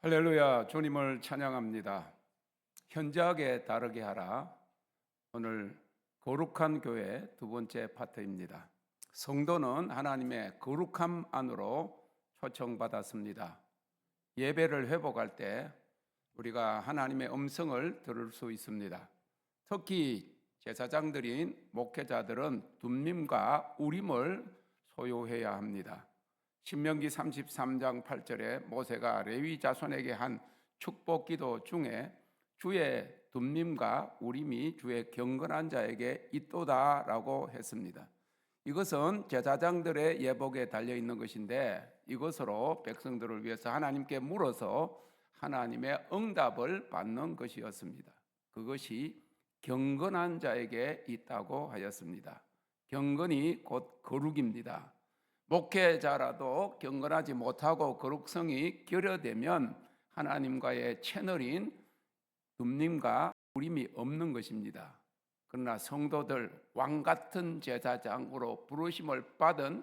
할렐루야, 주님을 찬양합니다. 현저하게 다르게 하라. 오늘 거룩한 교회 두 번째 파트입니다. 성도는 하나님의 거룩함 안으로 초청받았습니다. 예배를 회복할 때 우리가 하나님의 음성을 들을 수 있습니다. 특히 제사장들인 목회자들은 둠밈과 우림을 소유해야 합니다. 신명기 33장 8절에 모세가 레위 자손에게 한 축복 기도 중에 주의 둠밈과 우림이 주의 경건한 자에게 있도다라고 했습니다. 이것은 제사장들의 예복에 달려 있는 것인데 이것으로 백성들을 위해서 하나님께 물어서 하나님의 응답을 받는 것이었습니다. 그것이 경건한 자에게 있다고 하였습니다. 경건이 곧 거룩입니다. 목회자라도 경건하지 못하고 거룩성이 결여되면 하나님과의 채널인 둠밈과 우림이 없는 것입니다. 그러나 성도들 왕같은 제사장으로 부르심을 받은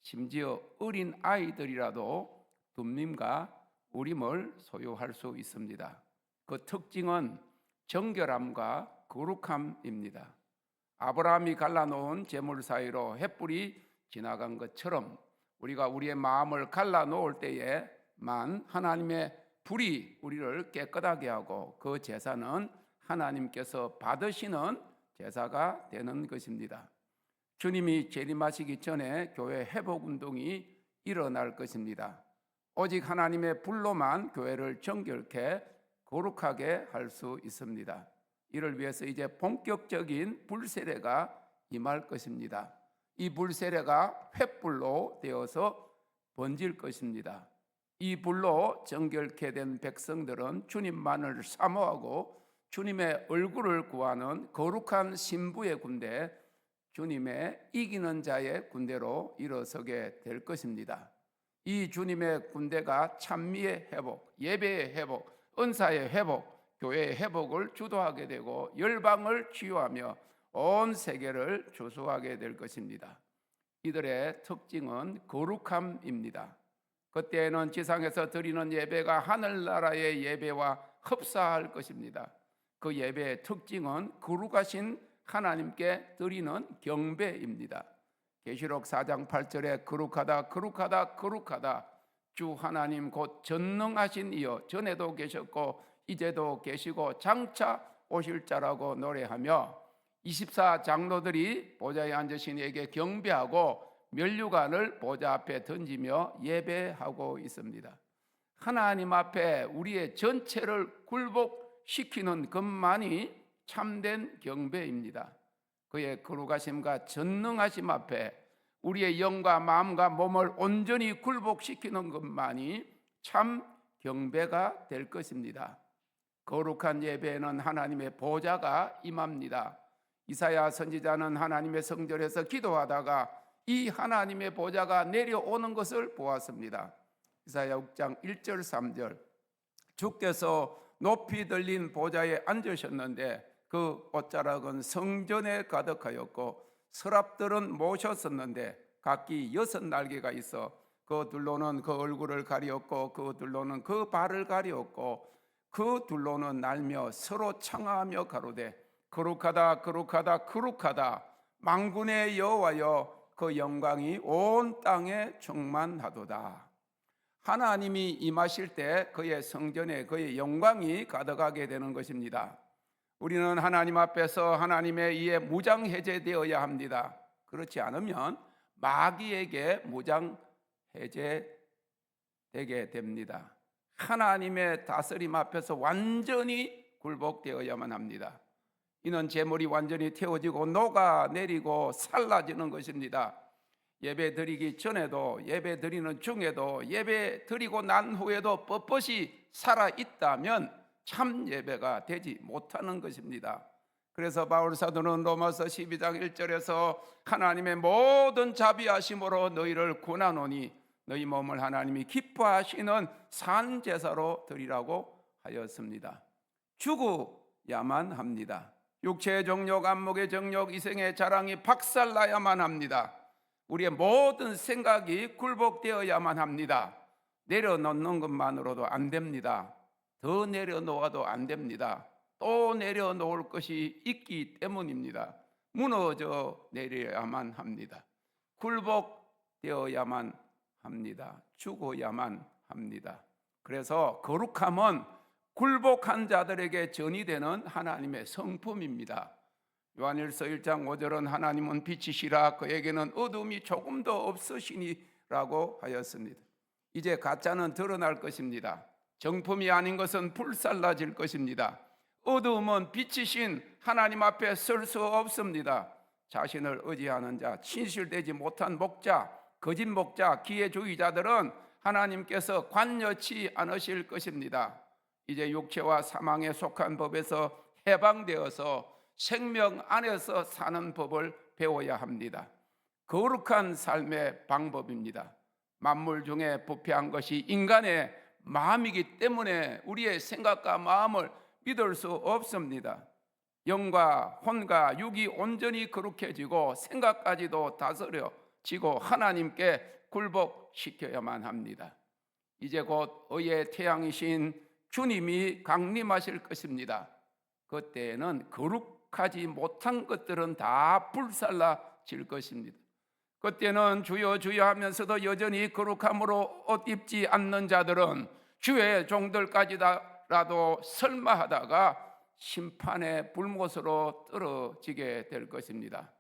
심지어 어린 아이들이라도 둠밈과 우림을 소유할 수 있습니다. 그 특징은 정결함과 거룩함입니다. 아브라함이 갈라놓은 제물 사이로 횃불이 지나간 것처럼 우리가 우리의 마음을 갈라놓을 때에만 하나님의 불이 우리를 깨끗하게 하고 그 제사는 하나님께서 받으시는 제사가 되는 것입니다. 주님이 재림하시기 전에 교회 회복운동이 일어날 것입니다. 오직 하나님의 불로만 교회를 정결케 거룩하게 할 수 있습니다. 이를 위해서 이제 본격적인 불세례가 임할 것입니다. 이 불세례가 횃불로 되어서 번질 것입니다. 이 불로 정결케 된 백성들은 주님만을 사모하고 주님의 얼굴을 구하는 거룩한 신부의 군대, 주님의 이기는 자의 군대로 일어서게 될 것입니다. 이 주님의 군대가 찬미의 회복, 예배의 회복, 은사의 회복, 교회의 회복을 주도하게 되고 열방을 치유하며 온 세계를 주수하게 될 것입니다. 이들의 특징은 거룩함입니다. 그때에는 지상에서 드리는 예배가 하늘나라의 예배와 흡사할 것입니다. 그 예배의 특징은 거룩하신 하나님께 드리는 경배입니다. 계시록 4장 8절에 거룩하다 거룩하다 거룩하다 주 하나님 곧 전능하신 이여 전에도 계셨고 이제도 계시고 장차 오실 자라고 노래하며 24장로들이 보좌에 앉으신 이에게 경배하고 면류관을 보좌 앞에 던지며 예배하고 있습니다. 하나님 앞에 우리의 전체를 굴복시키는 것만이 참된 경배입니다. 그의 거룩하심과 전능하심 앞에 우리의 영과 마음과 몸을 온전히 굴복시키는 것만이 참 경배가 될 것입니다. 거룩한 예배에는 하나님의 보좌가 임합니다. 이사야 선지자는 하나님의 성전에서 기도하다가 이 하나님의 보좌가 내려오는 것을 보았습니다. 이사야 6장 1절 3절 주께서 높이 들린 보좌에 앉으셨는데 그 옷자락은 성전에 가득하였고 서랍들은 모셨었는데 각기 6날개가 있어 그 둘로는 그 얼굴을 가리었고 그 둘로는 그 발을 가리었고 그 둘로는 날며 서로 창하며 가로되 거룩하다 거룩하다 거룩하다 만군의 여호와여 그 영광이 온 땅에 충만하도다. 하나님이 임하실 때 그의 성전에 그의 영광이 가득하게 되는 것입니다. 우리는 하나님 앞에서 하나님의 의에 무장해제되어야 합니다. 그렇지 않으면 마귀에게 무장해제되게 됩니다. 하나님의 다스림 앞에서 완전히 굴복되어야만 합니다. 이는 제물이 완전히 태워지고 녹아내리고 살라지는 것입니다. 예배 드리기 전에도 예배 드리는 중에도 예배 드리고 난 후에도 뻣뻣이 살아있다면 참 예배가 되지 못하는 것입니다. 그래서 바울 사도는 로마서 12장 1절에서 하나님의 모든 자비하심으로 너희를 구하노니 너희 몸을 하나님이 기뻐하시는 산 제사로 드리라고 하였습니다. 죽어야만 합니다. 육체의 정욕, 안목의 정욕, 이생의 자랑이 박살나야만 합니다. 우리의 모든 생각이 굴복되어야만 합니다. 내려놓는 것만으로도 안 됩니다. 더 내려놓아도 안 됩니다. 또 내려놓을 것이 있기 때문입니다. 무너져 내려야만 합니다. 굴복되어야만 합니다. 죽어야만 합니다. 그래서 거룩함은 굴복한 자들에게 전이되는 하나님의 성품입니다. 요한일서 1장 5절은 하나님은 빛이시라 그에게는 어둠이 조금도 없으시니라고 하였습니다. 이제 가짜는 드러날 것입니다. 정품이 아닌 것은 불살라질 것입니다. 어두움은 빛이신 하나님 앞에 설 수 없습니다. 자신을 의지하는 자, 진실되지 못한 목자, 거짓 목자, 기회주의자들은 하나님께서 관여치 않으실 것입니다. 이제 육체와 사망에 속한 법에서 해방되어서 생명 안에서 사는 법을 배워야 합니다. 거룩한 삶의 방법입니다. 만물 중에 부패한 것이 인간의 마음이기 때문에 우리의 생각과 마음을 믿을 수 없습니다. 영과 혼과 육이 온전히 거룩해지고 생각까지도 다스려지고 하나님께 굴복시켜야만 합니다. 이제 곧 의의 태양이신 주님이 강림하실 것입니다. 그때에는 거룩하지 못한 것들은 다 불살라질 것입니다. 그때는 주여 주여 하면서도 여전히 거룩함으로 옷 입지 않는 자들은 주의 종들까지라도 설마하다가 심판의 불못으로 떨어지게 될 것입니다.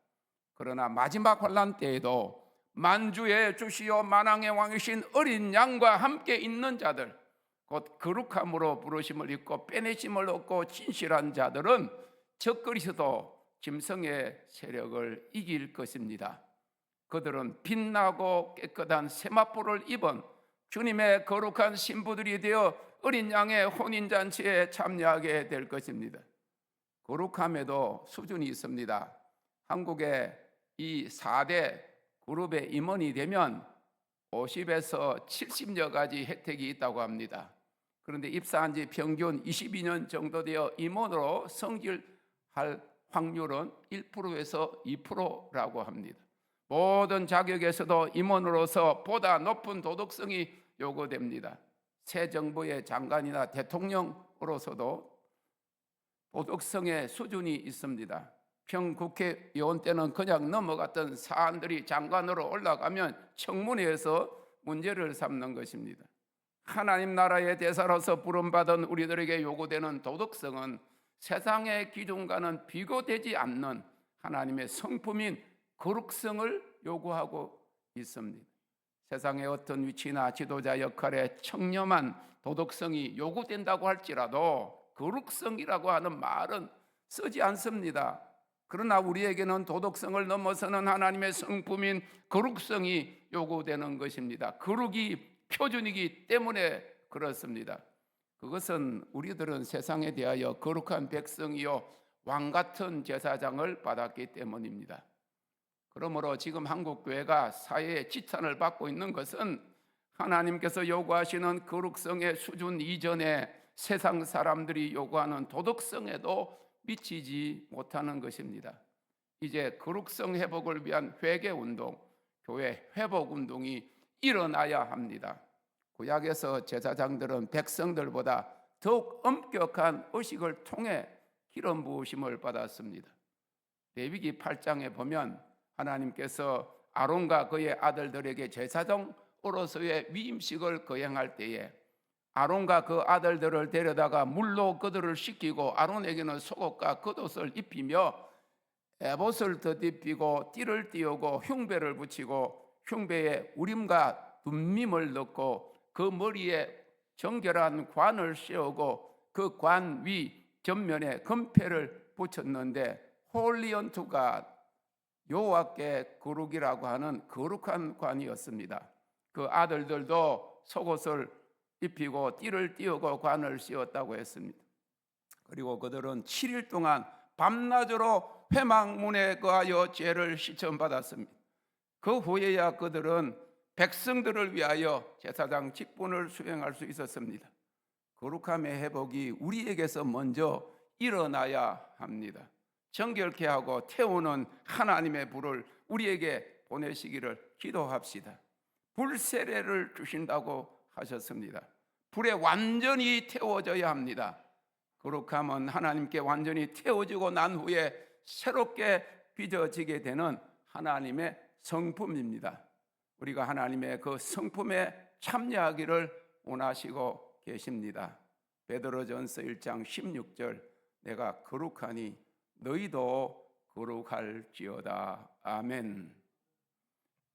그러나 마지막 환난 때에도 만주의 주시요 만왕의 왕이신 어린 양과 함께 있는 자들, 곧 거룩함으로 부르심을 입고 빼내심을 얻고 진실한 자들은 적그리스도 짐승의 세력을 이길 것입니다. 그들은 빛나고 깨끗한 세마포를 입은 주님의 거룩한 신부들이 되어 어린 양의 혼인잔치에 참여하게 될 것입니다. 거룩함에도 수준이 있습니다. 한국의 이 4대 그룹의 임원이 되면 50에서 70여 가지 혜택이 있다고 합니다. 그런데 입사한 지 평균 22년 정도 되어 임원으로 성질할 확률은 1%에서 2%라고 합니다. 모든 자격에서도 임원으로서 보다 높은 도덕성이 요구됩니다. 새 정부의 장관이나 대통령으로서도 도덕성의 수준이 있습니다. 평국회의원 때는 그냥 넘어갔던 사안들이 장관으로 올라가면 청문회에서 문제를 삼는 것입니다. 하나님 나라의 대사로서 부름받은 우리들에게 요구되는 도덕성은 세상의 기준과는 비교되지 않는 하나님의 성품인 거룩성을 요구하고 있습니다. 세상의 어떤 위치나 지도자 역할에 청렴한 도덕성이 요구된다고 할지라도 거룩성이라고 하는 말은 쓰지 않습니다. 그러나 우리에게는 도덕성을 넘어서는 하나님의 성품인 거룩성이 요구되는 것입니다. 거룩이 표준이기 때문에 그렇습니다. 그것은 우리들은 세상에 대하여 거룩한 백성이요 왕같은 제사장을 받았기 때문입니다. 그러므로 지금 한국교회가 사회의 지탄을 받고 있는 것은 하나님께서 요구하시는 거룩성의 수준 이전에 세상 사람들이 요구하는 도덕성에도 미치지 못하는 것입니다. 이제 거룩성 회복을 위한 회개운동, 교회 회복운동이 일어나야 합니다. 구약에서 제사장들은 백성들보다 더욱 엄격한 의식을 통해 기름 부으심을 받았습니다. 레위기 8장에 보면 하나님께서 아론과 그의 아들들에게 제사장으로서의 위임식을 거행할 때에 아론과 그 아들들을 데려다가 물로 그들을 씻기고 아론에게는 속옷과 겉옷을 입히며 에봇을 덧입히고 띠를 띄우고 흉배를 붙이고 흉배에 우림과 둠밈을 넣고 그 머리에 정결한 관을 씌우고 그 관 위 전면에 금패를 붙였는데 홀리 언투 갓 여호와께 거룩이라고 하는 거룩한 관이었습니다. 그 아들들도 속옷을 입히고 띠를 띄우고 관을 씌웠다고 했습니다. 그리고 그들은 7일 동안 밤낮으로 회막문에 거하여 죄를 시천받았습니다. 그 후에야 그들은 백성들을 위하여 제사장 직분을 수행할 수 있었습니다. 거룩함의 회복이 우리에게서 먼저 일어나야 합니다. 정결케 하고 태우는 하나님의 불을 우리에게 보내시기를 기도합시다. 불세례를 주신다고 하셨습니다. 불에 완전히 태워져야 합니다. 그렇게 하면 하나님께 완전히 태워지고 난 후에 새롭게 빚어지게 되는 하나님의 성품입니다. 우리가 하나님의 그 성품에 참여하기를 원하시고 계십니다. 베드로전서 1장 16절 내가 거룩하니 너희도 거룩할지어다. 아멘.